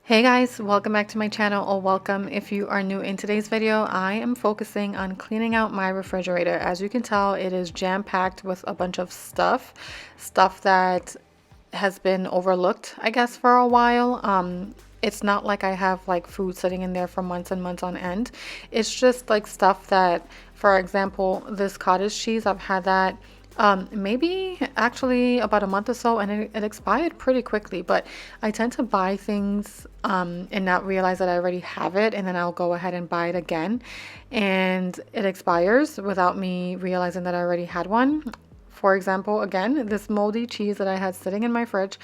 Hey guys, welcome back to my channel, or welcome if you are new. In today's video, I am focusing on cleaning out my refrigerator. As you can tell, it is jam-packed with a bunch of stuff that has been overlooked, I guess, for a while. It's not like I have like food sitting in there for months and months on end. It's just like stuff that, for example, this cottage cheese, I've had that maybe actually about a month or so, and it expired pretty quickly. But I tend to buy things and not realize that I already have it, and then I'll go ahead and buy it again, and it expires without me realizing that I already had one. For example, again, this moldy cheese that I had sitting in my fridge.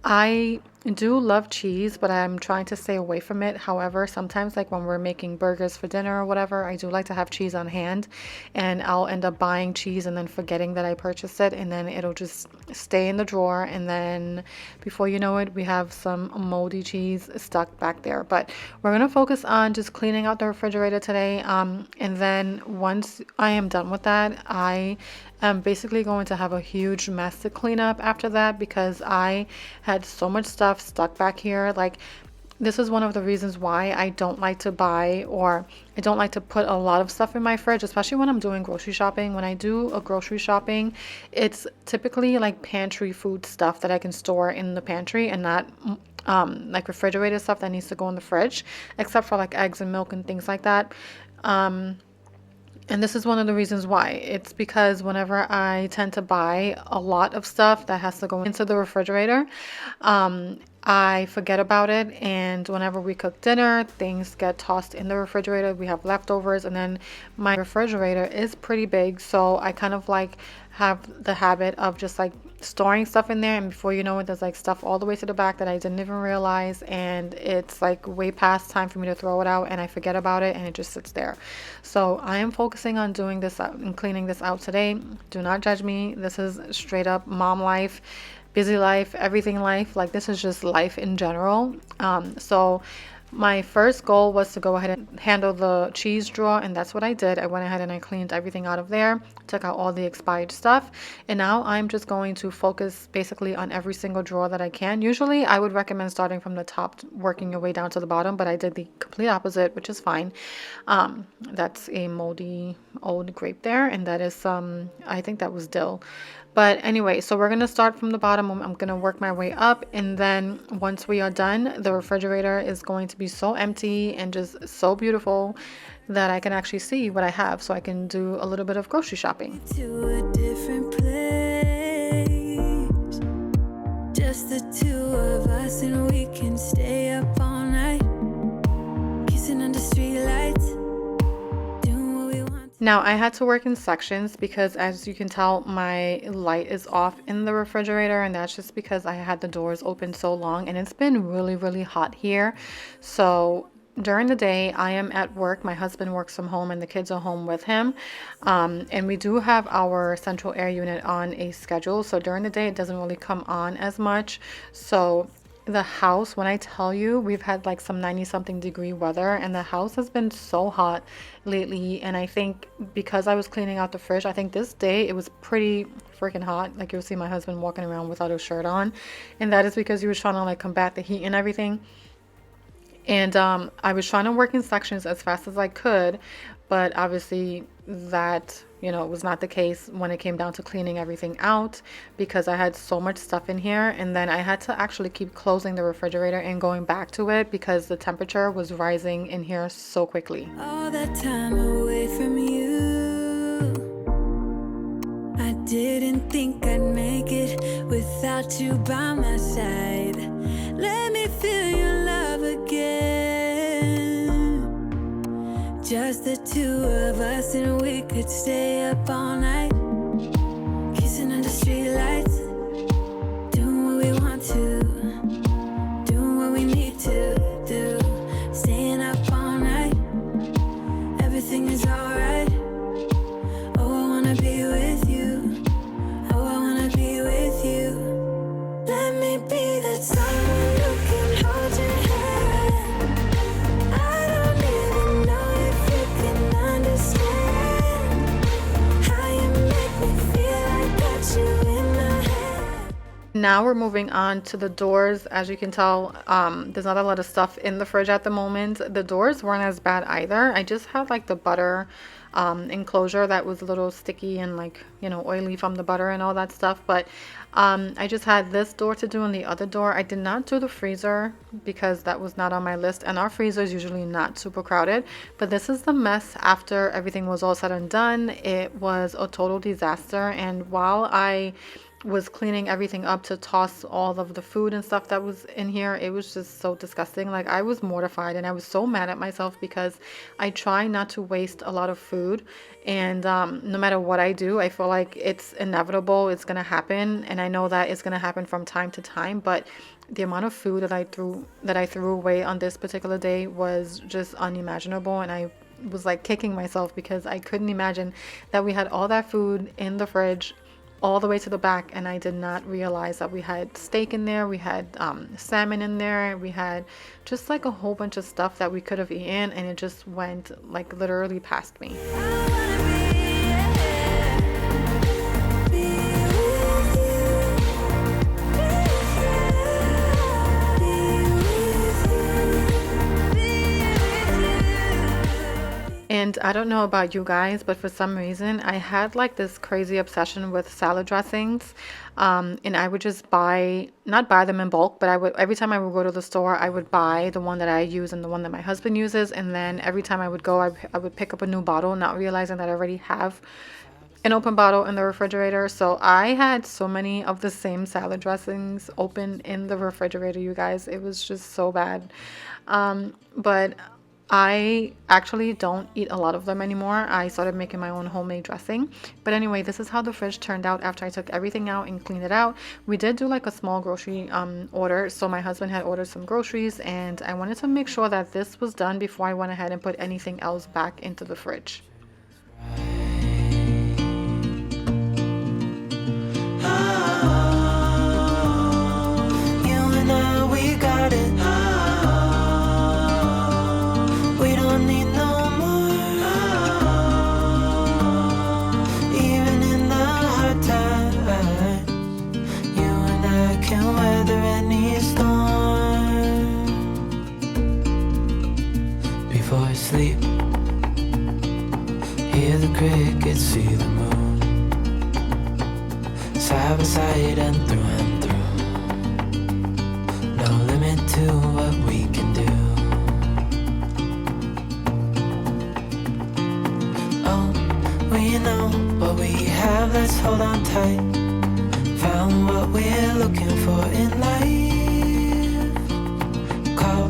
I do love cheese, but I'm trying to stay away from it. However, sometimes like when we're making burgers for dinner or whatever, I do like to have cheese on hand, and I'll end up buying cheese and then forgetting that I purchased it, and then it'll just stay in the drawer, and then before you know it, we have some moldy cheese stuck back there. But we're going to focus on just cleaning out the refrigerator today, and then once I am done with that, I am basically going to have a huge mess to clean up after that, because I had so much stuff stuck back here. Like, this is one of the reasons why I don't like to buy, or I don't like to put a lot of stuff in my fridge, especially when I'm doing grocery shopping. When I do a grocery shopping, it's typically like pantry food stuff that I can store in the pantry, and not like refrigerated stuff that needs to go in the fridge, except for like eggs and milk and things like that. And this is one of the reasons why. It's because whenever I tend to buy a lot of stuff that has to go into the refrigerator, I forget about it, and whenever we cook dinner, things get tossed in the refrigerator. We have leftovers, and then my refrigerator is pretty big, so I kind of like have the habit of just like storing stuff in there, and before you know it, there's like stuff all the way to the back that I didn't even realize, and it's like way past time for me to throw it out, and I forget about it, and it just sits there. So I am focusing on doing this out and cleaning this out today. Do not judge me. This is straight up mom life, busy life, everything life. Like, this is just life in general. So my first goal was to go ahead and handle the cheese drawer, and that's what I did. I went ahead and I cleaned everything out of there, took out all the expired stuff, and now I'm just going to focus basically on every single drawer that I can. Usually I would recommend starting from the top, working your way down to the bottom, but I did the complete opposite, which is fine. That's a moldy old grape there, and that is I think that was dill. But anyway, so we're going to start from the bottom. I'm going to work my way up, and then once we are done, the refrigerator is going to be so empty and just so beautiful that I can actually see what I have, so I can do a little bit of grocery shopping. To a different place, just the two of us, and we can stay up all night, kissing under streetlights. Now, I had to work in sections because, as you can tell, my light is off in the refrigerator, and that's just because I had the doors open so long, and it's been really, really hot here. So during the day, I am at work. My husband works from home, and the kids are home with him. And we do have our central air unit on a schedule. So during the day, it doesn't really come on as much. So the house, when I tell you, we've had like some 90-something degree weather, and the house has been so hot lately. And I think because I was cleaning out the fridge, I think this day it was pretty freaking hot. Like, you'll see my husband walking around without a shirt on, and that is because he was trying to like combat the heat and everything. And I was trying to work in sections as fast as I could, but obviously that, was not the case when it came down to cleaning everything out, because I had so much stuff in here, and then I had to actually keep closing the refrigerator and going back to it because the temperature was rising in here so quickly. All that time away from you, I didn't think I'd make it without you by my side. Let me feel your love again, just the two of us, and we could stay up all night, kissing under streetlights, doing what we want to, doing what we need to do, staying up all night, everything is alright. Oh, I wanna be with you, oh, I wanna be with you. Let me be that someone who can hold your hand. I don't even know if you can understand how you make Now we're moving on to the doors. As you can tell, there's not a lot of stuff in the fridge at the moment. The doors weren't as bad either. I just had like the butter enclosure that was a little sticky and like, you know, oily from the butter and all that stuff. But I just had this door to do and the other door. I did not do the freezer because that was not on my list, and our freezer is usually not super crowded. But this is the mess after everything was all said and done. It was a total disaster, and while I was cleaning everything up to toss all of the food and stuff that was in here, it was just so disgusting. Like, I was mortified and I was so mad at myself because I try not to waste a lot of food, and no matter what I do, I feel like it's inevitable, it's gonna happen, and I know that it's gonna happen from time to time. But the amount of food that I threw away on this particular day was just unimaginable, and I was like kicking myself because I couldn't imagine that we had all that food in the fridge all the way to the back, and I did not realize that we had steak in there, we had salmon in there, we had just like a whole bunch of stuff that we could have eaten, and it just went like literally past me. And I don't know about you guys, but for some reason I had like this crazy obsession with salad dressings. And I would just not buy them in bulk, but I would, every time I would go to the store, I would buy the one that I use and the one that my husband uses. And then every time I would go, I would pick up a new bottle, not realizing that I already have an open bottle in the refrigerator. So I had so many of the same salad dressings open in the refrigerator, you guys. It was just so bad. But I actually don't eat a lot of them anymore. I started making my own homemade dressing. But anyway, this is how the fridge turned out after I took everything out and cleaned it out. We did do like a small grocery order. So my husband had ordered some groceries, and I wanted to make sure that this was done before I went ahead and put anything else back into the fridge. Sleep, hear the crickets, see the moon, side by side and through, no limit to what we can do. Oh, we know what we have, let's hold on tight. Found what we're looking for in life. Call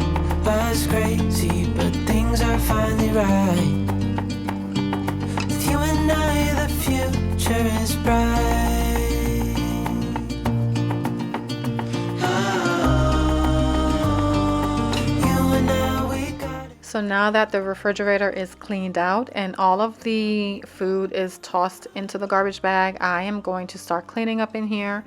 us crazy, but things are finally right. With you and I, the future is bright. You and I, we got it. So now that the refrigerator is cleaned out and all of the food is tossed into the garbage bag, I am going to start cleaning up in here.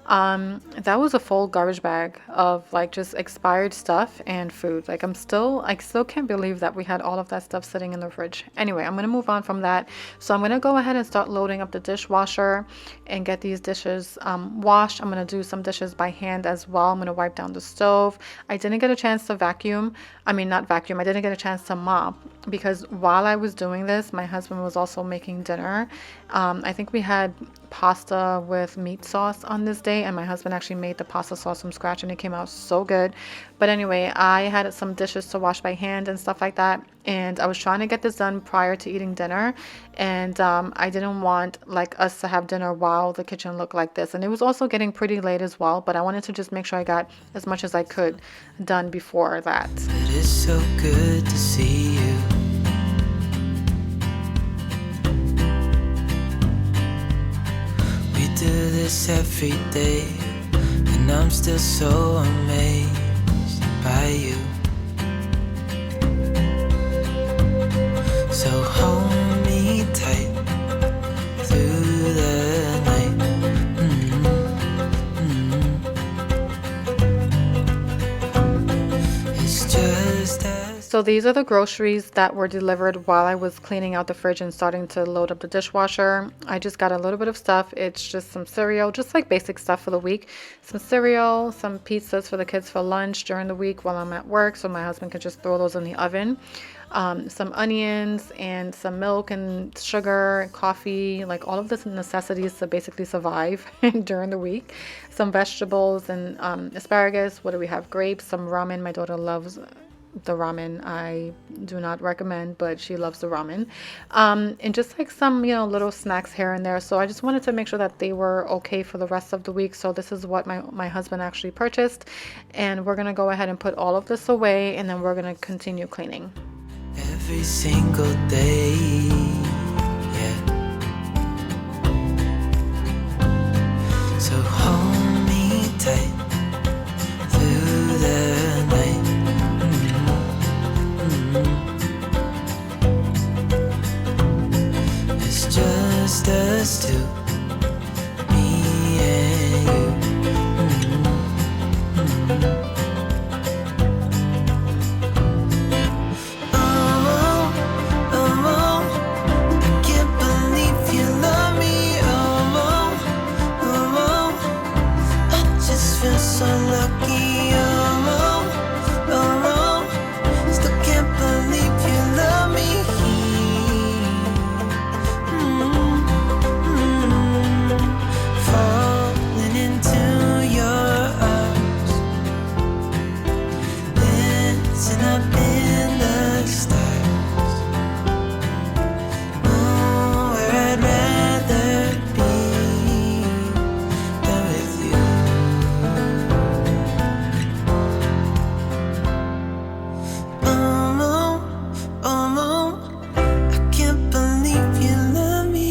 That was a full garbage bag of like just expired stuff and food. Like I still can't believe that we had all of that stuff sitting in the fridge. Anyway, I'm gonna move on from that. So I'm gonna go ahead and start loading up the dishwasher and get these dishes washed. I'm gonna do some dishes by hand as well. I'm gonna wipe down the stove. I didn't get a chance to vacuum. I mean, not vacuum. I didn't get a chance to mop because while I was doing this, my husband was also making dinner. I think we had pasta with meat sauce on this day, and my husband actually made the pasta sauce from scratch and it came out so good. But anyway, I had some dishes to wash by hand and stuff like that, and I was trying to get this done prior to eating dinner, and I didn't want like us to have dinner while the kitchen looked like this. And it was also getting pretty late as well, but I wanted to just make sure I got as much as I could done before that. It is so good to see you. We do this every day, and I'm still so amazed by you. So hold me tight through the night. It's just us. So these are the groceries that were delivered while I was cleaning out the fridge and starting to load up the dishwasher. I just got a little bit of stuff. It's just some cereal, just like basic stuff for the week. Some cereal, some pizzas for the kids for lunch during the week while I'm at work, so my husband could just throw those in the oven. Some onions and some milk and sugar, coffee, like all of the necessities to basically survive during the week. Some vegetables and asparagus. What do we have? Grapes, some ramen. My daughter loves the ramen. I do not recommend, but she loves the ramen. And just like some, little snacks here and there. So I just wanted to make sure that they were okay for the rest of the week. So this is what my husband actually purchased. And we're going to go ahead and put all of this away, and then we're going to continue cleaning. Every single day, yeah. So hold me tight through the night. It's just us two, me and you. I can't believe you love me. I just feel so lucky. Still can't believe you love me. Falling into your arms, dancing up in the stars. Oh, where I'd rather be than with you. I can't believe you love me.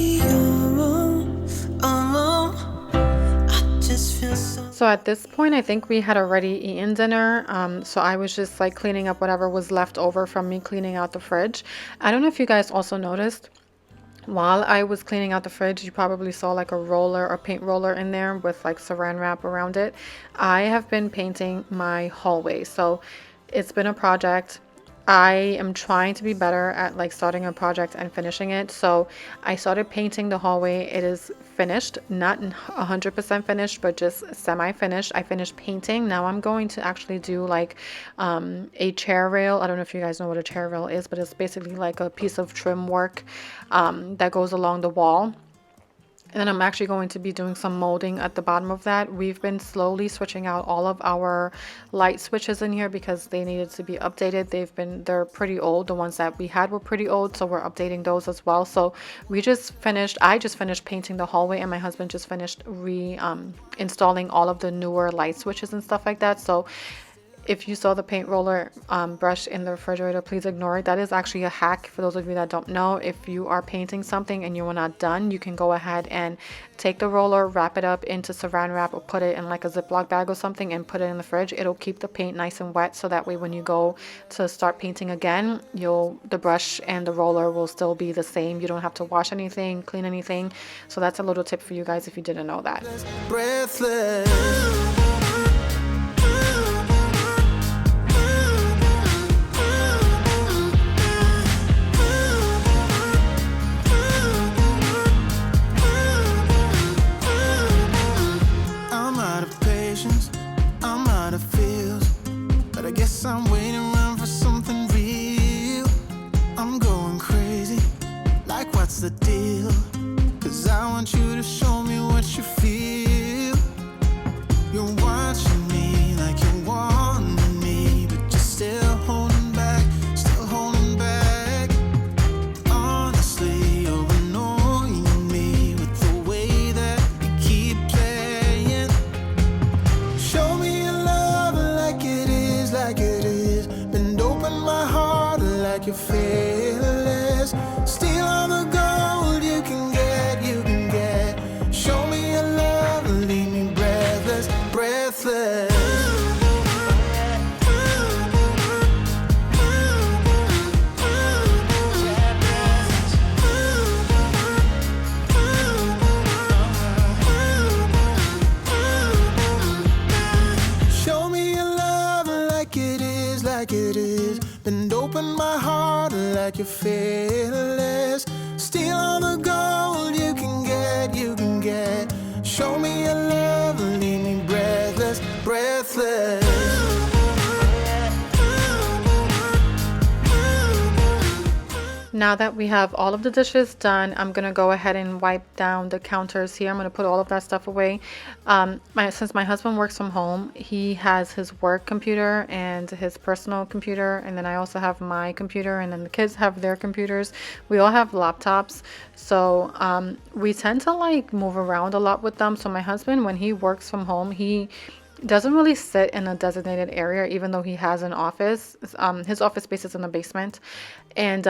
I just feel so. So at this point, I think we had already eaten dinner. So I was just like cleaning up whatever was left over from me cleaning out the fridge. I don't know if you guys also noticed, while I was cleaning out the fridge, you probably saw like a roller or paint roller in there with like saran wrap around it. I have been painting my hallway. So it's been a project. I am trying to be better at like starting a project and finishing it. So I started painting the hallway. It is finished, not 100% finished, but just semi-finished. I finished painting. Now I'm going to actually do like a chair rail. I don't know if you guys know what a chair rail is, but it's basically like a piece of trim work that goes along the wall. And then I'm actually going to be doing some molding at the bottom of that. We've been slowly switching out all of our light switches in here because they needed to be updated. They're pretty old. The ones that we had were pretty old, so we're updating those as well. So I just finished painting the hallway, and my husband just finished installing all of the newer light switches and stuff like that. So if you saw the paint roller brush in the refrigerator, please ignore it. That is actually a hack for those of you that don't know. If you are painting something and you are not done, you can go ahead and take the roller, wrap it up into saran wrap, or put it in like a Ziploc bag or something and put it in the fridge. It'll keep the paint nice and wet, so that way when you go to start painting again, the brush and the roller will still be the same. You don't have to wash anything, clean anything. So that's a little tip for you guys if you didn't know that. Breathless. I guess I'm waiting around for something real. I'm going crazy, like what's the deal? 'Cause I want you to show me what you feel. You're watching me like you wanting me, but you're still holding back, still holding back. Honestly, you're annoying me with the way that you keep playing. Show me your love like it is, like it is. Bend open my heart like you're fearless. Steal all the gold you can get, you can get. Show me your love, leave me breathless, breathless. Show me your love like it is, like like it is. Bend open my heart like you're fearless. Steal all the gold you can get, you can get. Show me your love, leave me breathless, breathless. Now that we have all of the dishes done, I'm gonna go ahead and wipe down the counters here. I'm gonna put all of that stuff away. Since my husband works from home, he has his work computer and his personal computer, and then I also have my computer, and then the kids have their computers. We all have laptops, so we tend to like move around a lot with them. So my husband, when he works from home, he doesn't really sit in a designated area, even though he has an office. His office space is in the basement, and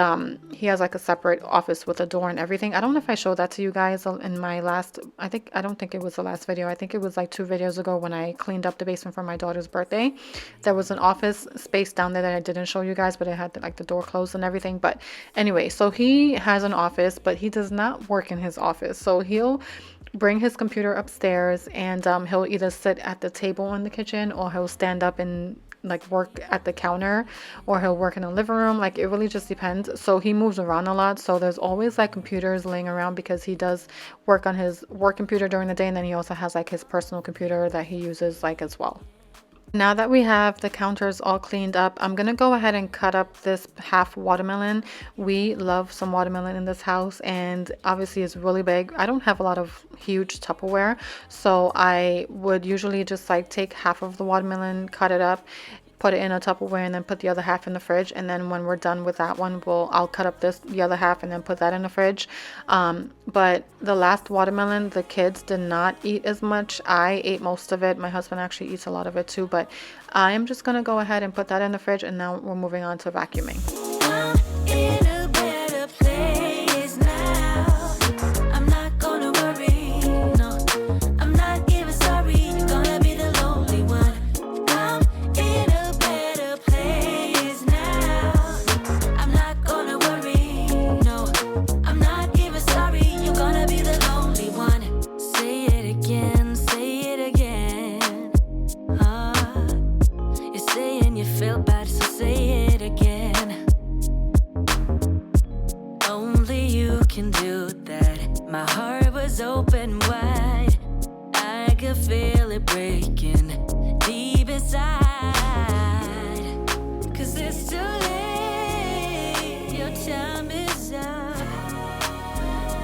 he has like a separate office with a door and everything. I don't know if I showed that to you guys in my last, I don't think it was the last video. I think it was like 2 videos ago when I cleaned up the basement for my daughter's birthday. There was an office space down there that I didn't show you guys, but it had like the door closed and everything. But anyway, so he has an office, but he does not work in his office. So he'll bring his computer upstairs, and he'll either sit at the table in the kitchen, or he'll stand up and like work at the counter, or he'll work in the living room. Like, it really just depends. So he moves around a lot, so there's always like computers laying around, because he does work on his work computer during the day, and then he also has like his personal computer that he uses like as well. Now that we have the counters all cleaned up, I'm gonna go ahead and cut up this half watermelon. We love some watermelon in this house, and obviously it's really big. I don't have a lot of huge Tupperware, so I would usually just like take half of the watermelon, cut it up, put it in a Tupperware, and then put the other half in the fridge. And then when we're done with that one, I'll cut up the other half and then put that in the fridge. But the last watermelon, the kids did not eat as much. I ate most of it. My husband actually eats a lot of it too, but I am just gonna go ahead and put that in the fridge, and now we're moving on to vacuuming. Open wide, I could feel it breaking deep inside. 'Cause it's too late, your time is up.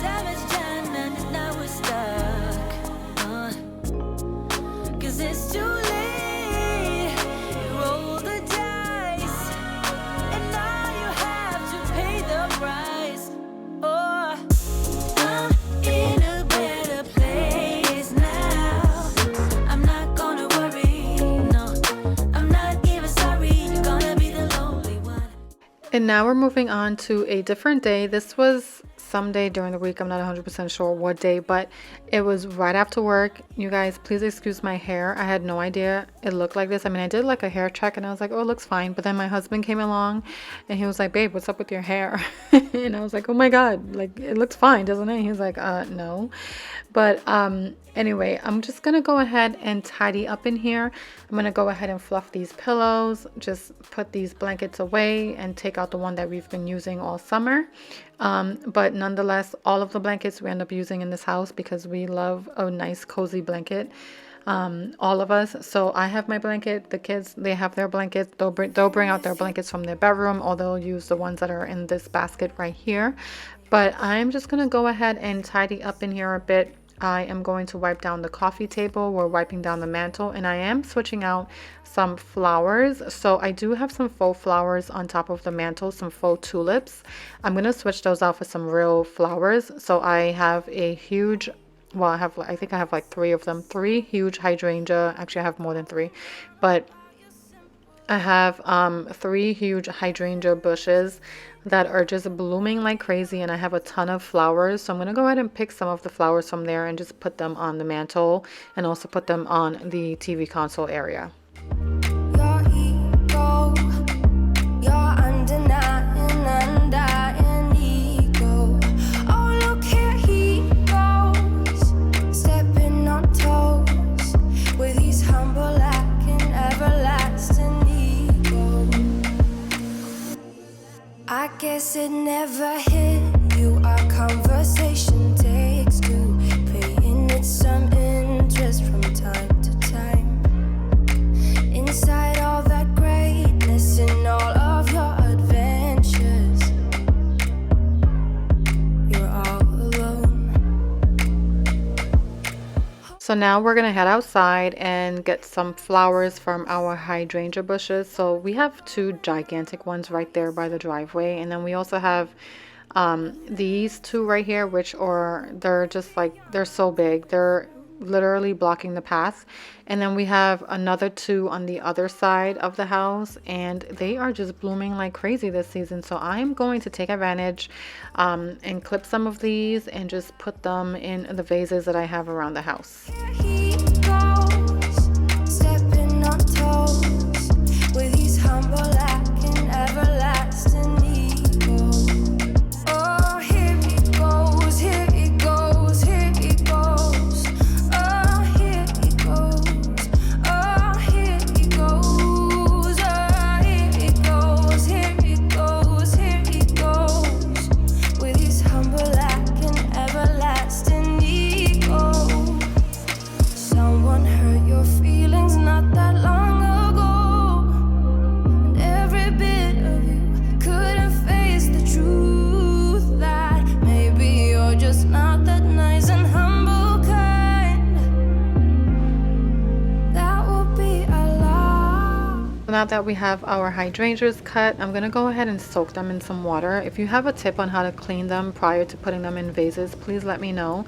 Damage done and now we're stuck. 'Cause it's too late, you roll the dice, and now you have to pay the price. Oh, I'm in a better place now. I'm not gonna worry, no, I'm not even sorry. You're gonna be the lonely one. And now we're moving on to a different day. This was some day during the week. I'm not 100% sure what day, but it was right after work. You guys, please excuse my hair. I had no idea it looked like this. I mean, I did like a hair check, and I was like, oh, it looks fine. But then my husband came along, and he was like, babe, what's up with your hair? And I was like, oh my God, like, it looks fine, doesn't it? He was like, no. But anyway, I'm just gonna go ahead and tidy up in here. I'm gonna go ahead and fluff these pillows, just put these blankets away, and take out the one that we've been using all summer. But nonetheless, all of the blankets we end up using in this house, because we love a nice cozy blanket, all of us. So I have my blanket, the kids, they have their blankets. They'll bring out their blankets from their bedroom, or they'll use the ones that are in this basket right here. But I'm just gonna go ahead and tidy up in here a bit. I am going to wipe down the coffee table. We're wiping down the mantle, and I am switching out some flowers. So I do have some faux flowers on top of the mantle, some faux tulips. I'm going to switch those out for some real flowers. So I have a huge, well, I think I have like 3 of them, 3 huge hydrangea. Actually, I have more than 3, but I have 3 huge hydrangea bushes that are just blooming like crazy, and I have a ton of flowers. So I'm going to go ahead and pick some of the flowers from there and just put them on the mantle, and also put them on the TV console area. Your ego, your undenying, undying ego. Oh, look here he goes, stepping on toes with his humble, lacking, everlasting ego. guess it never hit you. Our conversation takes two, paying it some interest from time to time. Inside all that greatness and all of your adventures, you're all alone. So now we're gonna head outside and get some flowers from our hydrangea bushes. So we have two gigantic ones right there by the driveway, and then we also have these two right here, which are, they're just like, they're so big, they're literally blocking the path. And then we have another two on the other side of the house, and they are just blooming like crazy this season. So I'm going to take advantage and clip some of these and just put them in the vases that I have around the house. He goes, stepping on toes, with his humble and everlasting ego. Oh, here he goes, here he goes, here he goes. Oh, here he goes, oh, here he goes, oh, here he goes, here he goes, here he goes, with his humble and everlasting ego. Someone hurt your feelings not that long ago, and every bit of you couldn't face the truth that maybe you're just not that nice and humble kind. That would be a lie. So now that we have our hydrangeas cut, I'm gonna go ahead and soak them in some water. If you have a tip on how to clean them prior to putting them in vases, please let me know.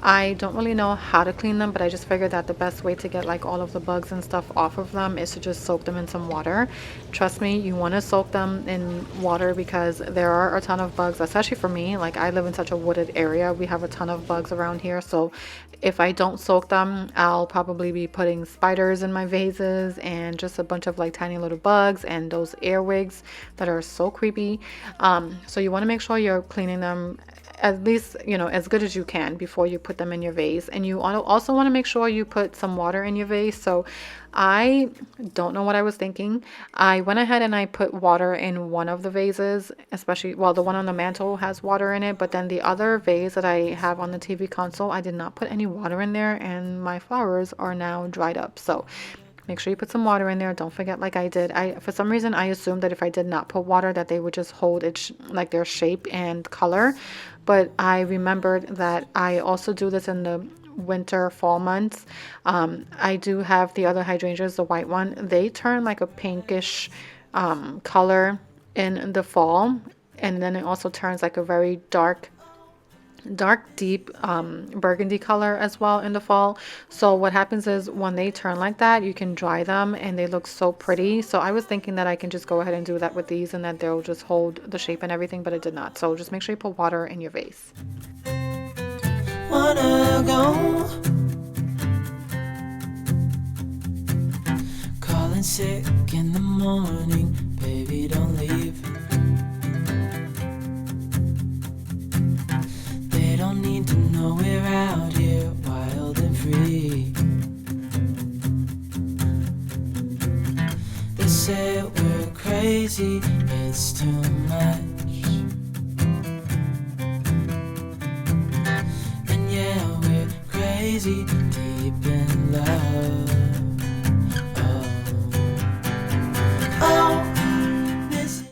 I don't really know how to clean them, but I just figured that the best way to get like all of the bugs and stuff off of them is to just soak them in some water. Trust me, you want to soak them in water because there are a ton of bugs, especially for me. Like, I live in such a wooded area, we have a ton of bugs around here. So if I don't soak them, I'll probably be putting spiders in my vases and just a bunch of like tiny little bugs and those earwigs that are so creepy. So you want to make sure you're cleaning them at least, you know, as good as you can before you put them in your vase. And you also want to make sure you put some water in your vase. So I don't know what I was thinking. I went ahead and I put water in one of the vases, especially, well, the one on the mantle has water in it, but then the other vase that I have on the TV console, I did not put any water in there, and my flowers are now dried up. So make sure you put some water in there. Don't forget, like I did. For some reason, I assumed that if I did not put water, that they would just hold it like their shape and color. But I remembered that I also do this in the winter, fall months. I do have the other hydrangeas, the white one. They turn like a pinkish color in the fall, and then it also turns like a very dark deep burgundy color as well in the fall. So what happens is when they turn like that, you can dry them and they look so pretty. So I was thinking that I can just go ahead and do that with these and that they'll just hold the shape and everything, but it did not. So just make sure you put water in your vase. Wanna go? Calling sick in the morning, baby, don't leave. They don't need to know we're out here wild and free. They say we're crazy, it's too much. And yeah, we're crazy, deep in love.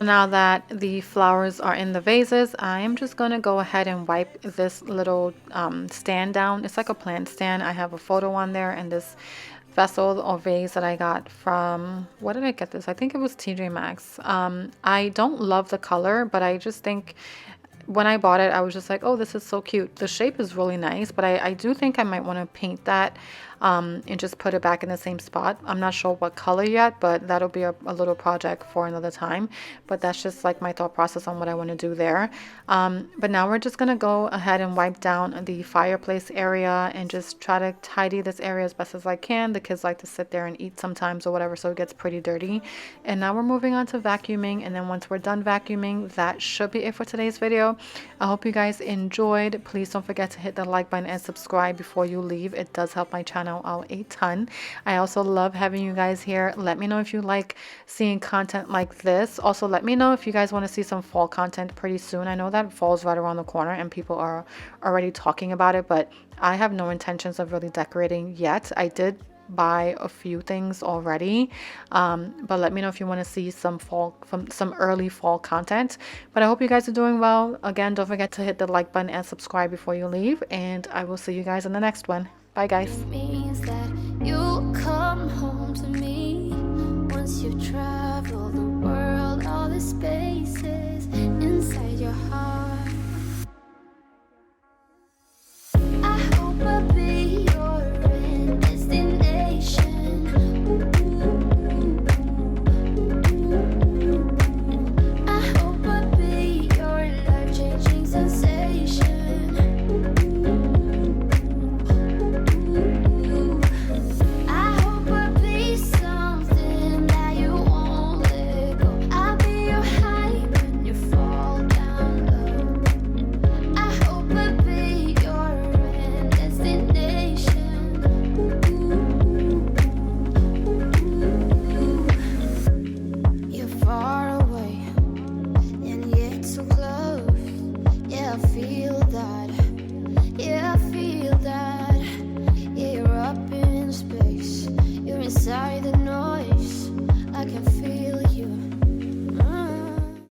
Now that the flowers are in the vases, I am just going to go ahead and wipe this little stand down. It's like a plant stand. I have a photo on there, and this vessel or vase that I got from, what did I get this? I think it was TJ Maxx. I don't love the color, but I just think when I bought it, I was just like, oh, this is so cute. The shape is really nice, but I do think I might want to paint that and just put it back in the same spot. I'm not sure what color yet, but that'll be a little project for another time. But that's just like my thought process on what I want to do there. But now we're just going to go ahead and wipe down the fireplace area and just try to tidy this area as best as I can. The kids like to sit there and eat sometimes or whatever, so it gets pretty dirty. And now we're moving on to vacuuming, and then once we're done vacuuming, that should be it for today's video. I hope you guys enjoyed. Please don't forget to hit the like button and subscribe before you leave. It does help my channel channel out a ton. I also love having you guys here. Let me know if you like seeing content like this. Also, let me know if you guys want to see some fall content pretty soon. I know that fall's right around the corner and people are already talking about it, but I have no intentions of really decorating yet. I did buy a few things already, but let me know if you want to see some early fall content. But I hope you guys are doing well. Again, don't forget to hit the like button and subscribe before you leave, and I will see you guys in the next one. Bye guys. Means that you'll come home to me once you travel the world, all the spaces inside your heart. I hope I'll be your end destination. I hope I'll be your life-changing sensation. I hope I'll be something that you won't let go. I'll be your high when you fall down low. I hope I'll be your end destination. You're far away and yet so close. Yeah, I feel that. Yeah, I feel that. Yeah, you're up in space. You're inside the